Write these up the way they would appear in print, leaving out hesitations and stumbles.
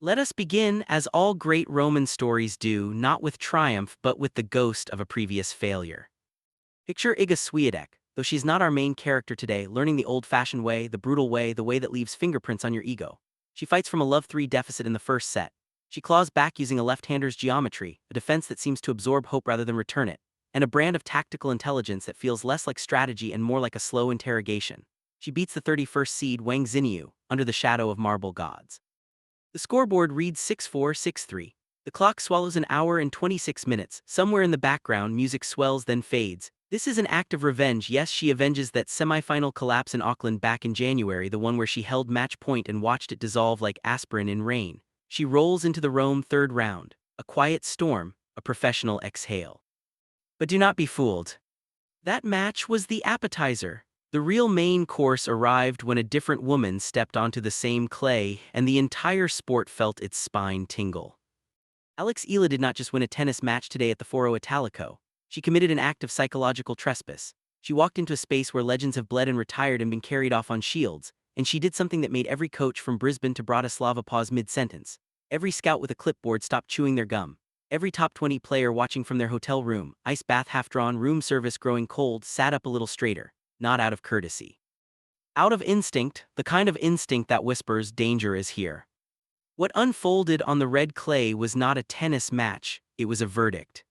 Let us begin, as all great Roman stories do, not with triumph but with the ghost of a previous failure. Picture Iga Swiatek, though she's not our main character today, learning the old-fashioned way, the brutal way, the way that leaves fingerprints on your ego. She fights from a love-3 deficit in the first set. She claws back using a left-hander's geometry, a defense that seems to absorb hope rather than return it, and a brand of tactical intelligence that feels less like strategy and more like a slow interrogation. She beats the 31st seed Wang Xinyu, under the shadow of marble gods. The scoreboard reads 6-4, 6-3. The clock swallows an hour and 26 minutes. Somewhere in the background, music swells then fades. This is an act of revenge. Yes, she avenges that semi-final collapse in Auckland back in January, the one where she held match point and watched it dissolve like aspirin in rain. She rolls into the Rome third round. A quiet storm, a professional exhale. But do not be fooled. That match was the appetizer. The real main course arrived when a different woman stepped onto the same clay, and the entire sport felt its spine tingle. Alex Eala did not just win a tennis match today at the Foro Italico. She committed an act of psychological trespass. She walked into a space where legends have bled and retired and been carried off on shields, and she did something that made every coach from Brisbane to Bratislava pause mid-sentence. Every scout with a clipboard stopped chewing their gum. Every top 20 player watching from their hotel room, ice bath half-drawn, room service growing cold, sat up a little straighter. Not out of courtesy. Out of instinct, the kind of instinct that whispers danger is here. What unfolded on the red clay was not a tennis match, it was a verdict.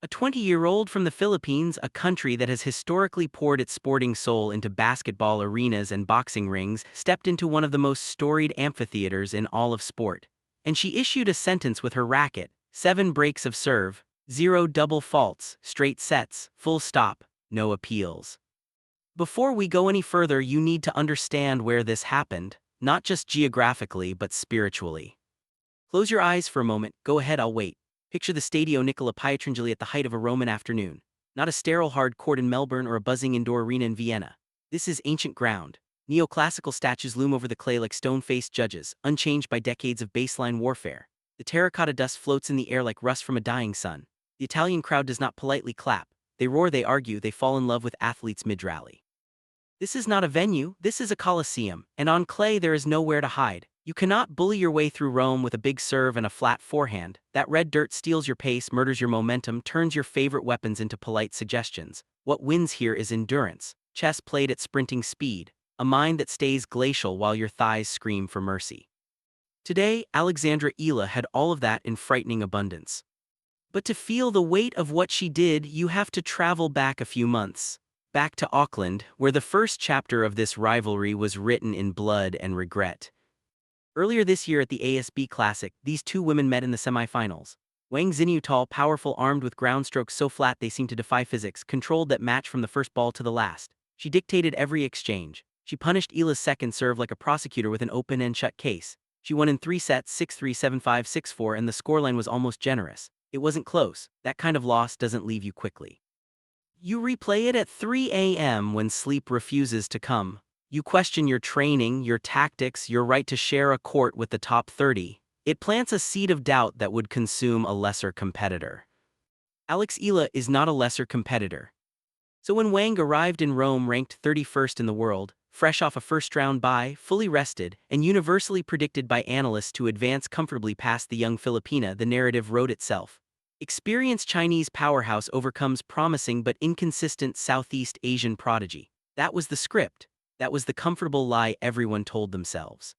A 20-year-old from the Philippines, a country that has historically poured its sporting soul into basketball arenas and boxing rings, stepped into one of the most storied amphitheaters in all of sport. And she issued a sentence with her racket: 7 breaks of serve, 0 double faults, straight sets, full stop, no appeals. Before we go any further, you need to understand where this happened, not just geographically but spiritually. Close your eyes for a moment, go ahead, I'll wait. Picture the Stadio Nicola Pietrangeli at the height of a Roman afternoon. Not a sterile hard court in Melbourne or a buzzing indoor arena in Vienna. This is ancient ground. Neoclassical statues loom over the clay like stone-faced judges, unchanged by decades of baseline warfare. The terracotta dust floats in the air like rust from a dying sun. The Italian crowd does not politely clap. They roar, they argue, they fall in love with athletes mid-rally. This is not a venue, this is a coliseum, and on clay there is nowhere to hide. You cannot bully your way through Rome with a big serve and a flat forehand. That red dirt steals your pace, murders your momentum, turns your favorite weapons into polite suggestions. What wins here is endurance, chess played at sprinting speed, a mind that stays glacial while your thighs scream for mercy. Today, Alexandra Eala had all of that in frightening abundance. But to feel the weight of what she did, you have to travel back a few months. Back to Auckland, where the first chapter of this rivalry was written in blood and regret. Earlier this year at the ASB Classic, these two women met in the semifinals. Wang Xinyu, tall, powerful, armed with ground strokes so flat they seemed to defy physics, controlled that match from the first ball to the last. She dictated every exchange. She punished Eala's second serve like a prosecutor with an open and shut case. She won in 3 sets, 6-3, 7-5, 6-4, and the scoreline was almost generous. It wasn't close. That kind of loss doesn't leave you quickly. You replay it at 3 a.m. when sleep refuses to come. You question your training, your tactics, your right to share a court with the top 30. It plants a seed of doubt that would consume a lesser competitor. Alex Eala is not a lesser competitor. So when Wang arrived in Rome ranked 31st in the world, fresh off a first-round bye, fully rested, and universally predicted by analysts to advance comfortably past the young Filipina, the narrative wrote itself. Experienced Chinese powerhouse overcomes promising but inconsistent Southeast Asian prodigy. That was the script. That was the comfortable lie everyone told themselves.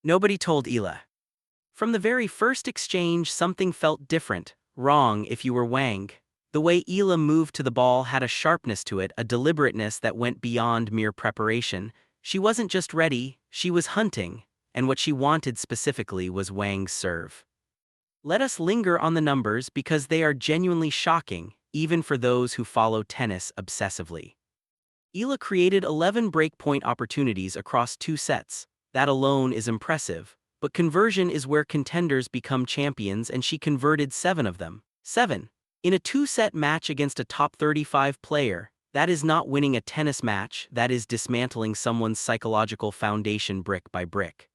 Nobody told Eala. From the very first exchange, something felt different, wrong if you were Wang. The way Eala moved to the ball had a sharpness to it, a deliberateness that went beyond mere preparation. She wasn't just ready, she was hunting, and what she wanted specifically was Wang's serve. Let us linger on the numbers because they are genuinely shocking, even for those who follow tennis obsessively. Eala created 11 breakpoint opportunities across 2 sets. That alone is impressive, but conversion is where contenders become champions, and she converted 7 of them. 7. In a 2-set match against a top 35 player, that is not winning a tennis match, that is dismantling someone's psychological foundation brick by brick.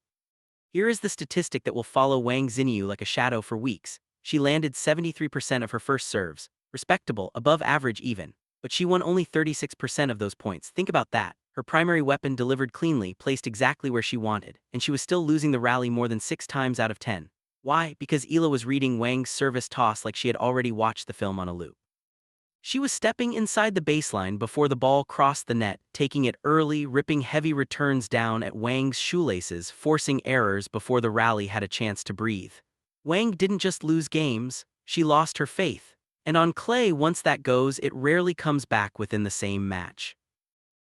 Here is the statistic that will follow Wang Xinyu like a shadow for weeks. She landed 73% of her first serves, respectable, above average even, but she won only 36% of those points. Think about that. Her primary weapon delivered cleanly, placed exactly where she wanted, and she was still losing the rally more than 6 times out of 10. Why? Because Eala was reading Wang's service toss like she had already watched the film on a loop. She was stepping inside the baseline before the ball crossed the net, taking it early, ripping heavy returns down at Wang's shoelaces, forcing errors before the rally had a chance to breathe. Wang didn't just lose games, she lost her faith. And on clay, once that goes, it rarely comes back within the same match.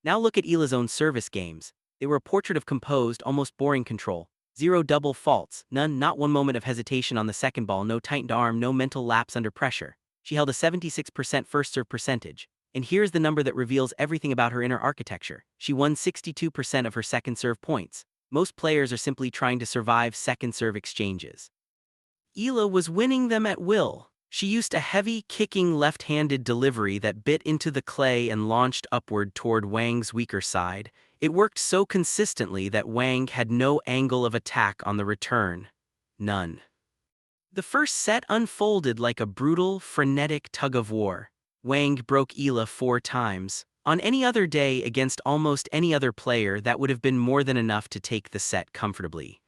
Now look at Eala's own service games. They were a portrait of composed, almost boring control. 0 double faults, none, not one moment of hesitation on the second ball, no tightened arm, no mental lapse under pressure. She held a 76% first serve percentage. And here's the number that reveals everything about her inner architecture. She won 62% of her second serve points. Most players are simply trying to survive second serve exchanges. Eala was winning them at will. She used a heavy, kicking left-handed delivery that bit into the clay and launched upward toward Wang's weaker side. It worked so consistently that Wang had no angle of attack on the return. None. The first set unfolded like a brutal, frenetic tug-of-war. Wang broke Eala 4 times. On any other day against almost any other player, that would have been more than enough to take the set comfortably.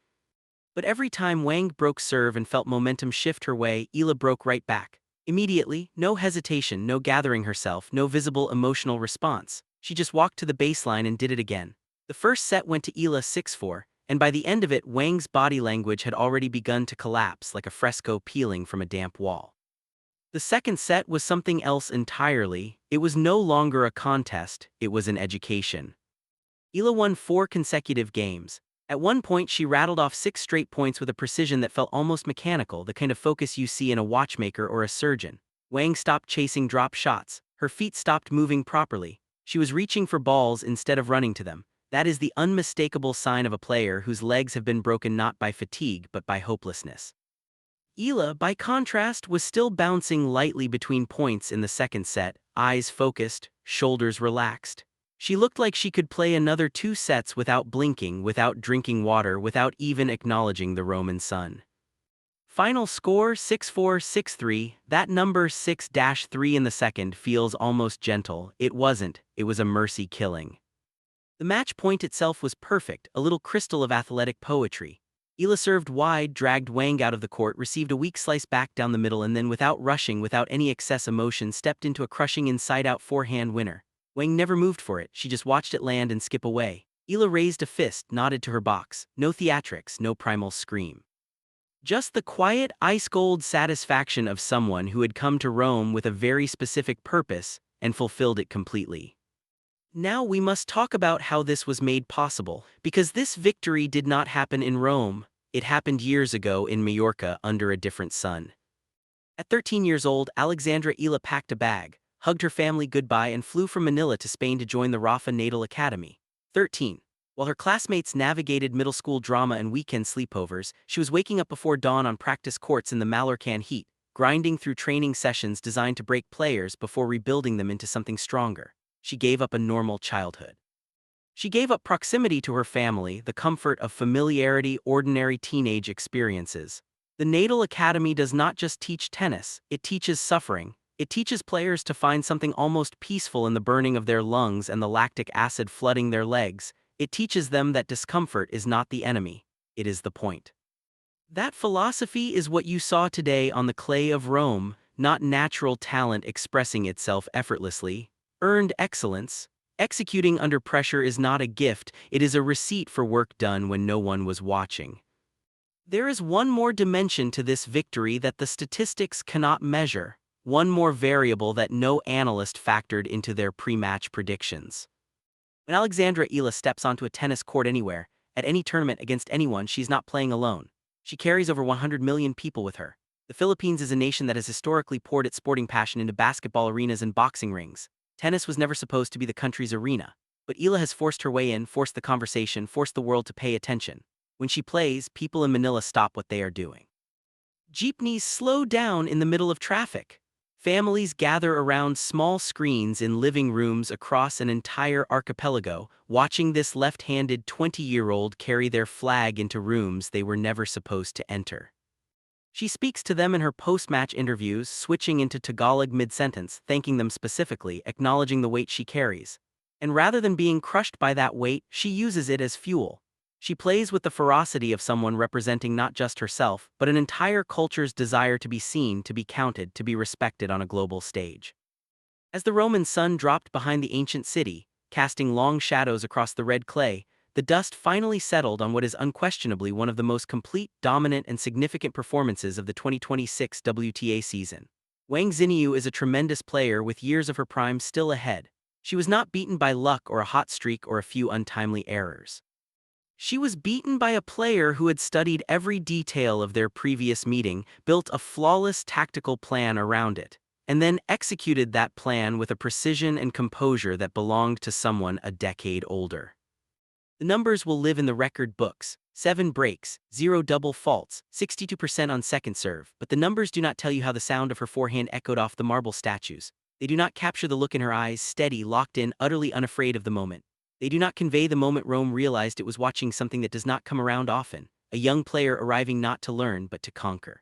But every time Wang broke serve and felt momentum shift her way, Eala broke right back. Immediately, no hesitation, no gathering herself, no visible emotional response. She just walked to the baseline and did it again. The first set went to Eala 6-4, and by the end of it, Wang's body language had already begun to collapse like a fresco peeling from a damp wall. The second set was something else entirely. It was no longer a contest, it was an education. Eala won 4 consecutive games. At one point, she rattled off 6 straight points with a precision that felt almost mechanical, the kind of focus you see in a watchmaker or a surgeon. Wang stopped chasing drop shots. Her feet stopped moving properly. She was reaching for balls instead of running to them. That is the unmistakable sign of a player whose legs have been broken not by fatigue but by hopelessness. Eala, by contrast, was still bouncing lightly between points in the second set, eyes focused, shoulders relaxed. She looked like she could play another 2 sets without blinking, without drinking water, without even acknowledging the Roman sun. Final score 6-4, 6-3. That number 6-3 in the second feels almost gentle. It wasn't, it was a mercy killing. The match point itself was perfect, a little crystal of athletic poetry. Eala served wide, dragged Wang out of the court, received a weak slice back down the middle, and then without rushing, without any excess emotion, stepped into a crushing inside-out forehand winner. Wang never moved for it, she just watched it land and skip away. Eala raised a fist, nodded to her box. No theatrics, no primal scream. Just the quiet, ice-cold satisfaction of someone who had come to Rome with a very specific purpose and fulfilled it completely. Now we must talk about how this was made possible, because this victory did not happen in Rome. It happened years ago in Majorca under a different sun. At 13 years old, Alexandra Eala packed a bag, hugged her family goodbye, and flew from Manila to Spain to join the Rafa Natal Academy. 13. While her classmates navigated middle school drama and weekend sleepovers, she was waking up before dawn on practice courts in the Mallorcan heat, grinding through training sessions designed to break players before rebuilding them into something stronger. She gave up a normal childhood. She gave up proximity to her family, the comfort of familiarity, ordinary teenage experiences. The Natal Academy does not just teach tennis, it teaches suffering. It teaches players to find something almost peaceful in the burning of their lungs and the lactic acid flooding their legs. It teaches them that discomfort is not the enemy, it is the point. That philosophy is what you saw today on the clay of Rome, not natural talent expressing itself effortlessly. Earned excellence. Executing under pressure is not a gift, it is a receipt for work done when no one was watching. There is one more dimension to this victory that the statistics cannot measure. One more variable that no analyst factored into their pre-match predictions. When Alexandra Eala steps onto a tennis court anywhere, at any tournament against anyone, she's not playing alone. She carries over 100 million people with her. The Philippines is a nation that has historically poured its sporting passion into basketball arenas and boxing rings. Tennis was never supposed to be the country's arena, but Eala has forced her way in, forced the conversation, forced the world to pay attention. When she plays, people in Manila stop what they are doing. Jeepneys slow down in the middle of traffic. Families gather around small screens in living rooms across an entire archipelago, watching this left-handed 20-year-old carry their flag into rooms they were never supposed to enter. She speaks to them in her post-match interviews, switching into Tagalog mid-sentence, thanking them specifically, acknowledging the weight she carries. And rather than being crushed by that weight, she uses it as fuel. She plays with the ferocity of someone representing not just herself, but an entire culture's desire to be seen, to be counted, to be respected on a global stage. As the Roman sun dropped behind the ancient city, casting long shadows across the red clay, the dust finally settled on what is unquestionably one of the most complete, dominant, and significant performances of the 2026 WTA season. Wang Xinyu is a tremendous player with years of her prime still ahead. She was not beaten by luck or a hot streak or a few untimely errors. She was beaten by a player who had studied every detail of their previous meeting, built a flawless tactical plan around it, and then executed that plan with a precision and composure that belonged to someone a decade older. The numbers will live in the record books: 7 breaks, 0 double faults, 62% on second serve, but the numbers do not tell you how the sound of her forehand echoed off the marble statues. They do not capture the look in her eyes, steady, locked in, utterly unafraid of the moment. They do not convey the moment Rome realized it was watching something that does not come around often, a young player arriving not to learn but to conquer.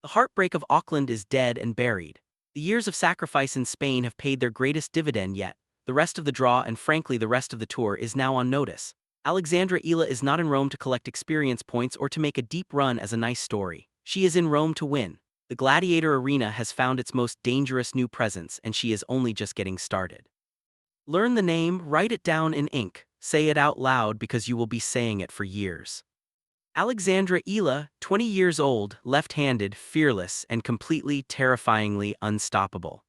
The heartbreak of Auckland is dead and buried. The years of sacrifice in Spain have paid their greatest dividend yet. The rest of the draw and frankly the rest of the tour is now on notice. Alex Eala is not in Rome to collect experience points or to make a deep run as a nice story. She is in Rome to win. The Gladiator Arena has found its most dangerous new presence and she is only just getting started. Learn the name, write it down in ink, say it out loud because you will be saying it for years. Alex Eala, 20 years old, left-handed, fearless, and completely, terrifyingly unstoppable.